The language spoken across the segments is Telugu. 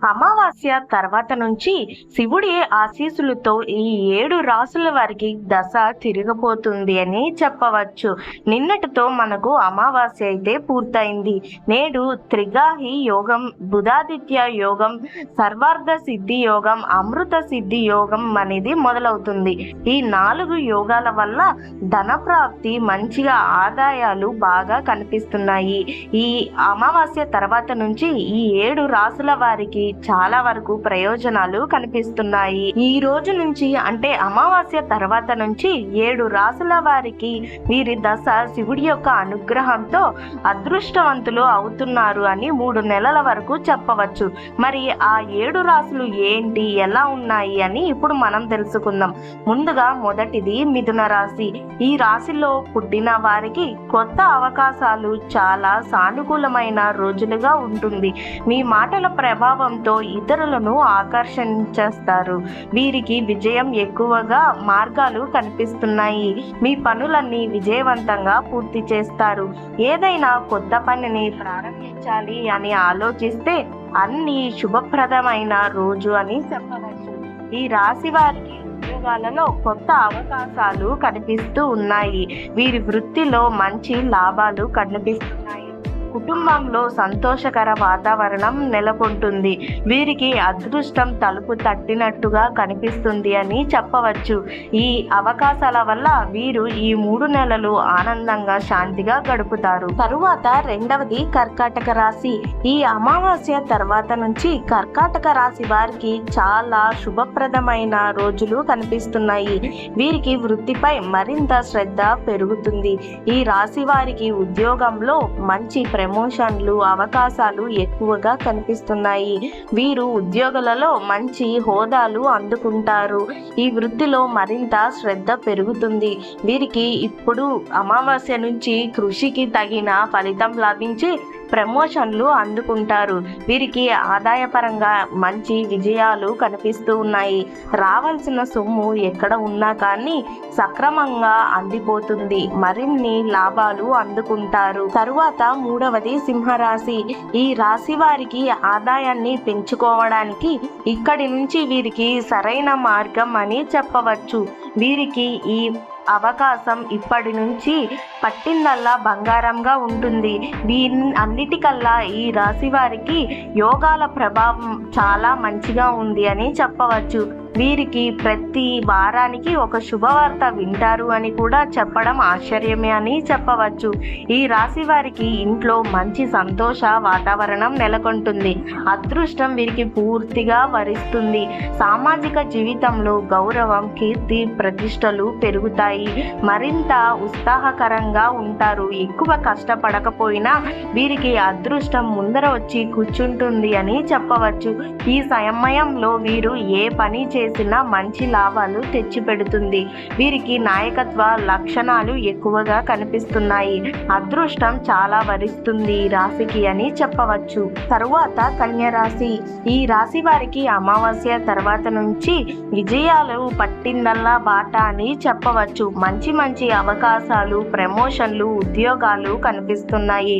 అమావాస్య తర్వాత నుంచి శివుడి ఆశీస్సులతో ఈ 7 రాసుల వారికి దశ తిరగబోతుంది అని చెప్పవచ్చు. నిన్నటితో మనకు అమావాస్య అయితే పూర్తయింది. నేడు త్రిగాహి యోగం, బుధాదిత్య యోగం, సర్వార్థ సిద్ధి యోగం, అమృత సిద్ధి యోగం అనేది మొదలవుతుంది. ఈ 4 యోగాల వల్ల ధన ప్రాప్తి, మంచిగా ఆదాయాలు బాగా కనిపిస్తున్నాయి. ఈ అమావాస్య తర్వాత నుంచి ఈ 7 రాసుల వారికి చాలా వరకు ప్రయోజనాలు కనిపిస్తున్నాయి. ఈ రోజు నుంచి అంటే అమావాస్య తర్వాత నుంచి 7 రాసుల వారికి వీరి దశ శివుడి యొక్క అనుగ్రహంతో అదృష్టవంతులు అవుతున్నారు అని 3 నెలల వరకు చెప్పవచ్చు. మరి ఆ 7 రాసులు ఏంటి, ఎలా ఉన్నాయి అని ఇప్పుడు మనం తెలుసుకుందాం. ముందుగా మొదటిది మిథున రాశి. ఈ రాశిలో పుట్టిన వారికి కొత్త అవకాశాలు చాలా సానుకూలమైన రోజులుగా ఉంటుంది. మీ మాటల ప్రభావంతో ఇతరులను ఆకర్షించేస్తారు. వీరికి విజయం ఎక్కువగా మార్గాలు కనిపిస్తున్నాయి. మీ పనులన్నీ విజయవంతంగా పూర్తి చేస్తారు. ఏదైనా కొత్త పనిని ప్రారంభించాలి అని ఆలోచిస్తే అన్ని శుభప్రదమైన రోజు అని చెప్పవచ్చు. ఈ రాశి వారికి ఉద్యోగాలలో కొత్త అవకాశాలు కనిపిస్తూ ఉన్నాయి. వీరి వృత్తిలో మంచి లాభాలు కనిపిస్తున్నాయి. కుటుంబంలో సంతోషకర వాతావరణం నెలకొంటుంది. వీరికి అదృష్టం తలుపు తట్టినట్టుగా కనిపిస్తుంది అని చెప్పవచ్చు. ఈ అవకాశాల వల్ల వీరు ఈ 3 నెలలు ఆనందంగా, శాంతిగా గడుపుతారు. తరువాత రెండవది కర్కాటక రాశి. ఈ అమావాస్య తర్వాత నుంచి కర్కాటక రాశి వారికి చాలా శుభప్రదమైన రోజులు కనిపిస్తున్నాయి. వీరికి వృత్తిపై మరింత శ్రద్ధ పెరుగుతుంది. ఈ రాశి వారికి ఉద్యోగంలో మంచి ప్రమోషన్లు, అవకాశాలు ఎక్కువగా కనిపిస్తున్నాయి. వీరు ఉద్యోగులలో మంచి హోదాలు అందుకుంటారు. ఈ వృత్తిలో మరింత శ్రద్ధ పెరుగుతుంది. వీరికి ఇప్పుడు అమావాస్య నుంచి కృషికి తగిన ఫలితం లభించి ప్రమోషన్లు అందుకుంటారు. వీరికి ఆదాయపరంగా మంచి విజయాలు కనిపిస్తూ ఉన్నాయి. రావాల్సిన సొమ్ము ఎక్కడ ఉన్నా కానీ సక్రమంగా అందిపోతుంది. మరిన్ని లాభాలు అందుకుంటారు. తరువాత మూడవది సింహరాశి. ఈ రాశి వారికి ఆదాయాన్ని పెంచుకోవడానికి ఇక్కడి నుంచి వీరికి సరైన మార్గం అని చెప్పవచ్చు. వీరికి ఈ అవకాశం ఇప్పటి నుంచి పట్టిందల్లా బంగారంగా ఉంటుంది. అన్నిటికల్లా ఈ రాశి వారికి యోగాల ప్రభావం చాలా మంచిగా ఉంది అని చెప్పవచ్చు. వీరికి ప్రతి వారానికి ఒక శుభవార్త వింటారు అని కూడా చెప్పడం ఆశ్చర్యమే అని చెప్పవచ్చు. ఈ రాశి వారికి ఇంట్లో మంచి సంతోష వాతావరణం నెలకొంటుంది. అదృష్టం వీరికి పూర్తిగా వరిస్తుంది. సామాజిక జీవితంలో గౌరవం, కీర్తి, ప్రతిష్టలు పెరుగుతాయి. మరింత ఉత్సాహకరంగా ఉంటారు. ఎక్కువ కష్టపడకపోయినా వీరికి అదృష్టం ముందర వచ్చి కూర్చుంటుంది అని చెప్పవచ్చు. ఈ సమయంలో వీరు ఏ పని చేసినా మంచి లాభాలు తెచ్చిపెడుతుంది. వీరికి నాయకత్వ లక్షణాలు ఎక్కువగా కనిపిస్తున్నాయి. అదృష్టం చాలా వరిస్తుంది ఈ రాశికి అని చెప్పవచ్చు. తరువాత కన్య రాశి. ఈ రాశి వారికి అమావాస్య తర్వాత నుంచి విజయాలు పట్టిందల్లా బాట అని చెప్పవచ్చు. మంచి మంచి అవకాశాలు, ప్రమోషన్లు, ఉద్యోగాలు కనిపిస్తున్నాయి.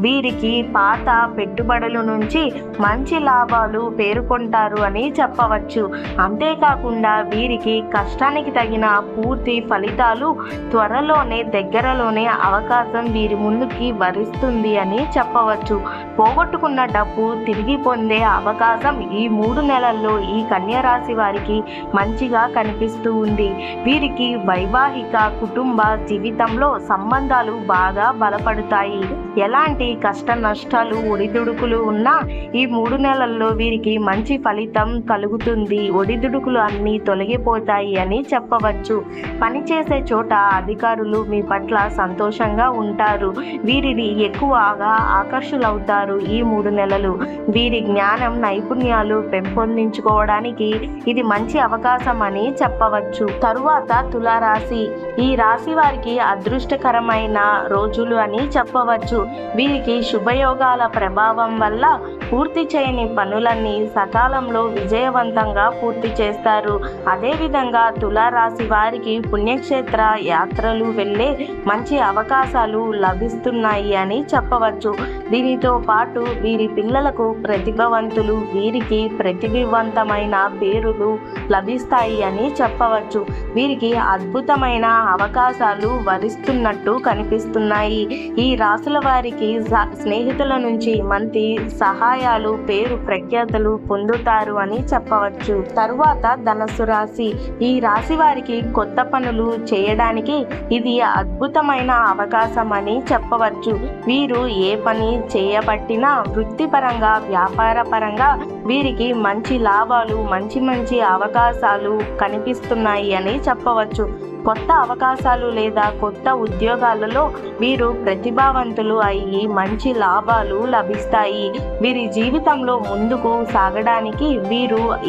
వీరికి పాత పెట్టుబడుల నుంచి మంచి లాభాలు పేర్కొంటారు అని చెప్పవచ్చు. అంతేకాకుండా వీరికి కష్టానికి తగిన పూర్తి ఫలితాలు త్వరలోనే, దగ్గరలోనే అవకాశం వీరి ముందుకి వరిస్తుంది అని చెప్పవచ్చు. పోగొట్టుకున్న డబ్బు తిరిగి పొందే అవకాశం ఈ 3 నెలల్లో ఈ కన్య రాశి వారికి మంచిగా కనిపిస్తూ ఉంది. వీరికి వైవాహిక, కుటుంబ జీవితంలో సంబంధాలు బాగా బలపడతాయి. ఎలాంటి కష్ట నష్టాలు, ఒడిదుడుకులు ఉన్నా ఈ 3 నెలల్లో వీరికి మంచి ఫలితం కలుగుతుంది. ఒడిదుడుకులు అన్నీ తొలగిపోతాయి అని చెప్పవచ్చు. పనిచేసే చోట అధికారులు మీ పట్ల సంతోషంగా ఉంటారు. వీరిని ఎక్కువగా ఆకర్షులవుతారు. ఈ 3 నెలలు వీరి జ్ఞానం, నైపుణ్యాలు పెంపొందించుకోవడానికి ఇది మంచి అవకాశం అని చెప్పవచ్చు. తరువాత తులారాశి. ఈ రాశి వారికి అదృష్టకరమైన రోజులు అని చెప్పవచ్చు. వీరికి శుభయోగాల ప్రభావం వల్ల పూర్తి చేయని పనులన్నీ సకాలంలో విజయవంతంగా పూర్తి చేస్తారు. అదేవిధంగా తులారాశి వారికి పుణ్యక్షేత్ర యాత్రలు వెళ్ళే మంచి అవకాశాలు లభిస్తున్నాయి అని చెప్పవచ్చు. దీనితో పాటు వీరి పిల్లలకు ప్రతిభావంతులు, వీరికి ప్రతిభావంతమైన పేరులు లభిస్తాయి అని చెప్పవచ్చు. వీరికి అద్భుతమైన అవకాశాలు వరిస్తున్నట్టు కనిపిస్తున్నాయి. ఈ రాసుల వారికి స్నేహితుల నుంచి మంచి సహాయాలు, పేరు ప్రఖ్యాతులు పొందుతారు అని చెప్పవచ్చు. తరువాత ధనస్సు రాశి. ఈ రాశి వారికి కొత్త పనులు చేయడానికి ఇది అద్భుతమైన అవకాశం అని చెప్పవచ్చు. వీరు ఏ పని చేయబట్టినా వృత్తిపరంగా, వ్యాపార పరంగా వీరికి మంచి లాభాలు, మంచి అవకాశాలు కనిపిస్తున్నాయి అని చెప్పవచ్చు. కొత్త అవకాశాలు లేదా కొత్త ఉద్యోగాలలో వీరు ప్రతిభావంతులు అయ్యి మంచి లాభాలు లభిస్తాయి. వీరి జీవితంలో ముందుకు సాగడానికి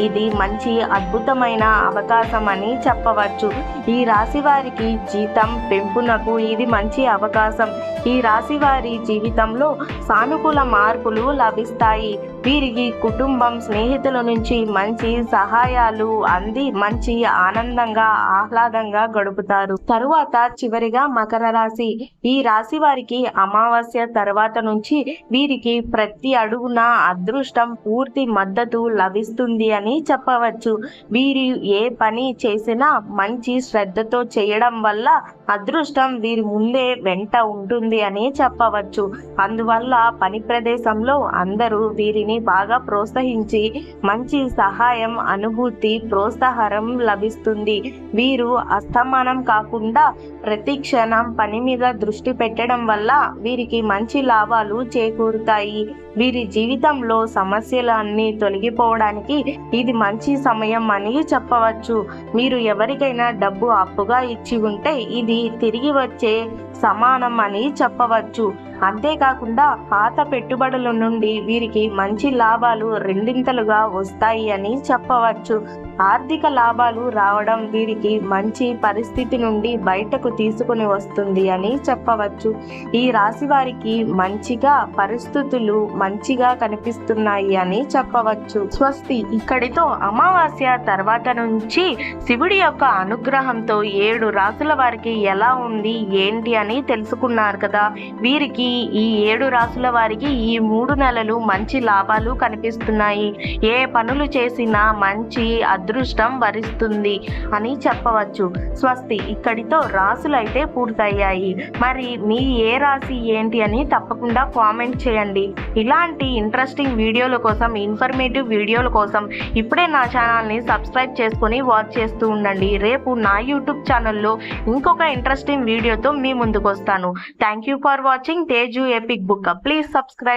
ఇది మంచి అద్భుతమైన అవకాశం అని చెప్పవచ్చు. ఈ రాశి వారికి జీతం పెంపునకు ఇది మంచి అవకాశం. ఈ రాశి వారి జీవితంలో సానుకూల మార్పులు లభిస్తాయి. వీరికి కుటుంబం, స్నేహితుల నుంచి మంచి సహాయాలు అంది మంచి ఆనందంగా, ఆహ్లాదంగా గడుపుతారు. తరువాత చివరిగా మకర రాశి. ఈ రాశి వారికి అమావాస్య తర్వాత నుంచి వీరికి ప్రతి అడుగున అదృష్టం పూర్తి మద్దతు లభిస్తుంది అని చెప్పవచ్చు. వీరు ఏ పని చేసినా మంచి శ్రద్ధతో చేయడం వల్ల అదృష్టం వీరి ముందే వెంట ఉంటుంది అని చెప్పవచ్చు. అందువల్ల పని ప్రదేశంలో అందరూ వీరిని బాగా ప్రోత్సహించి మంచి సహాయం, అనుభూతి, ప్రోత్సాహం లభిస్తుంది. వీరు అస్తమానం కాకుండా ప్రతి క్షణం పని మీద దృష్టి పెట్టడం వల్ల వీరికి మంచి లాభాలు చేకూరుతాయి. వీరి జీవితంలో సమస్యలన్నీ తొలగిపోవడానికి ఇది మంచి సమయం అని చెప్పవచ్చు. మీరు ఎవరికైనా డబ్బు అప్పుగా ఇచ్చి ఉంటే ఇది తిరిగి వచ్చే సమానం అని చెప్పవచ్చు. అంతేకాకుండా పాత పెట్టుబడుల నుండి వీరికి మంచి లాభాలు రెండింతలుగా వస్తాయి అని చెప్పవచ్చు. ఆర్థిక లాభాలు రావడం వీరికి మంచి పరిస్థితి నుండి బయటకు తీసుకుని వస్తుంది అని చెప్పవచ్చు. ఈ రాశి వారికి పరిస్థితులు మంచిగా కనిపిస్తున్నాయి అని చెప్పవచ్చు. స్వస్తి. ఇక్కడితో అమావాస్య తర్వాత నుంచి శివుడి యొక్క అనుగ్రహంతో 7 రాశుల వారికి ఎలా ఉంది ఏంటి అని తెలుసుకున్నారు కదా. వీరికి ఈ 7 రాశుల వారికి ఈ 3 నెలలు మంచి లాభాలు కనిపిస్తున్నాయి. ఏ పనులు చేసినా మంచి అదృష్టం వరిస్తుంది అని చెప్పవచ్చు. స్వస్తి. ఇక్కడితో రాశులు అయితే పూర్తయ్యాయి. మరి మీ ఏ రాశి ఏంటి అని తప్పకుండా కామెంట్ చేయండి. ఇలాంటి ఇంట్రెస్టింగ్ వీడియోల కోసం, ఇన్ఫర్మేటివ్ వీడియోల కోసం ఇప్పుడే నా ఛానల్ని సబ్స్క్రైబ్ చేసుకొని వాచ్ చేస్తూ ఉండండి. రేపు నా యూట్యూబ్ ఛానల్లో ఇంకొక ఇంట్రెస్టింగ్ వీడియోతో మీ ముందుకు వస్తాను. Thank you for watching Teju epic book. Please subscribe.